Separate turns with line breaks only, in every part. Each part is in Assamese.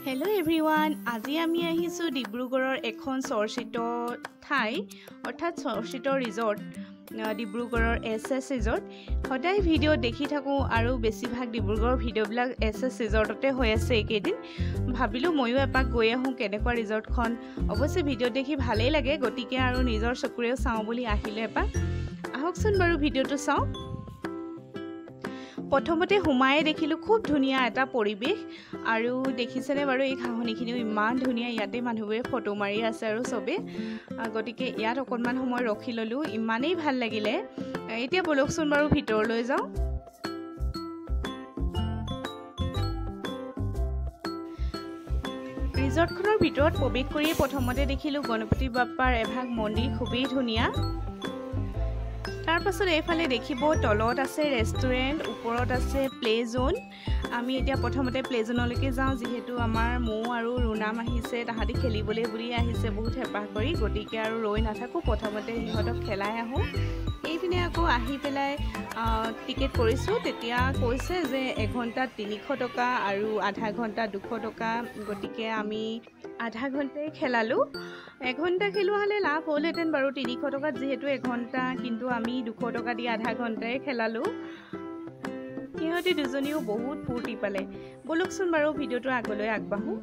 Hello everyone, আজি আমি আহিছো ডিব্ৰুগড়ৰ এখন চৰ্চিত ঠাই অৰ্থাৎ চৰ্চিত ৰিজৰ্ট ডিব্ৰুগড়ৰ এছএছ ৰিজৰ্ট সদায় ভিডিও দেখি থাকো আৰু বেছিভাগ ডিব্ৰুগড়ৰ ভিডিওবিলাক এছএছ ৰিজৰ্টতে হৈ আছে এইকেইদিন ভাবিলো ময়ো এপাক গৈ আহোঁ কেনেকুৱা ৰিজৰ্টখন অৱশ্যে ভিডিও দেখি ভালেই লাগে গতিকে আৰু নিজৰ চকুৰেও চাওঁ বুলি আহিলে এপাক আহকচোন বাৰু ভিডিওটো চাওঁ প্ৰথমতে হুমায়ে দেখিলো খুব ধুনিয়া এটা পৰিবেশ আৰু দেখিছেনে বাৰু এই ঘাঁহনিখিনিও ইমান ধুনিয়া ইয়াতে মানুহবোৰে ফটো মাৰি আছে আৰু সবে গতিকে ইয়াত অকণমান সময় ৰখি ললো ইমানেই ভাল লাগিলে এতিয়া বলকচোন বাৰু ভিতৰলৈ যাওঁ ৰিজৰ্টখনৰ ভিতৰত প্ৰৱেশ কৰি প্ৰথমতে দেখিলো গণপতি বাপ্পাৰ এভাগ মন্দিৰ খুবেই ধুনিয়া তাৰ পাছত এইফালে দেখিব তলত আছে ৰেষ্টুৰেণ্ট ওপৰত আছে প্লে জোন আমি এতিয়া প্ৰথমতে প্লে জোনলৈকে যাওঁ যিহেতু আমাৰ মৌ আৰু ৰুনাম আহিছে তাহাঁতি খেলিবলৈ বুলি আহিছে বহুত হেঁপাহ কৰি গতিকে আৰু ৰৈ নাথাকোঁ প্ৰথমতে সিহঁতক খেলাই আহোঁ এইপিনে আকৌ আহি পেলাই টিকেট কৰিছোঁ তেতিয়া কৈছে যে এঘণ্টাত 300 টকা আৰু আধা ঘণ্টা 200 টকা গতিকে আমি আধা ঘণ্টাই খেলালোঁ এঘণ্টা খেলোৱা হ'লে লাভ হ'লহেঁতেন বাৰু 300 টকাত যিহেতু এঘণ্টা কিন্তু আমি 200 টকা দি আধা ঘণ্টাই খেলালোঁ সিহঁতি দুজনীও বহুত ফূৰ্তি পালে বলকচোন বাৰু ভিডিওটো আগলৈ আগবাঢ়োঁ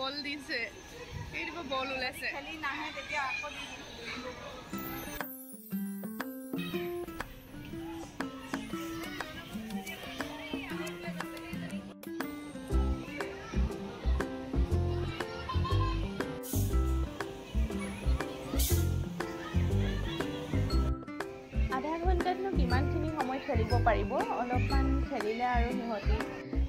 বল দিছে এইটো বল ওলাইছে খালি নাহে তেতিয়া আকৌ দি আধা ঘণ্টাতনো কিমানখিনি সময় খেলিব পাৰিব অলপমান খেলিলে আৰু সিহঁতি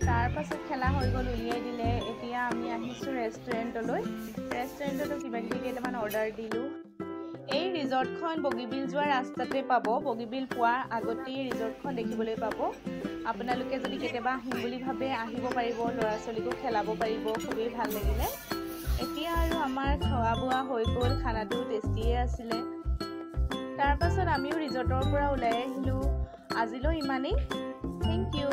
তাৰ পাছত খেলা হৈ গ'ল উলিয়াই দিলে এতিয়া আমি আহিছোঁ ৰেষ্টুৰেণ্টতো কিবা কিবি কেইটামান অৰ্ডাৰ দিলোঁ এই ৰিজৰ্টখন বগীবিল যোৱা ৰাস্তাতে পাব বগীবিল পোৱাৰ আগতেই ৰিজৰ্টখন দেখিবলৈ পাব আপোনালোকে যদি কেতিয়াবা আহিম বুলি ভাবে আহিব পাৰিব ল'ৰা ছোৱালীকো খেলাব পাৰিব খুবেই ভাল লাগিলে এতিয়া আৰু আমাৰ খোৱা বোৱা হৈ গ'ল খানাটো টেষ্টিয়ে আছিলে তাৰ পাছত আমিও ৰিজৰ্টৰ পৰা ওলাই আহিলোঁ আজিলৈ ইমানেই থেংক ইউ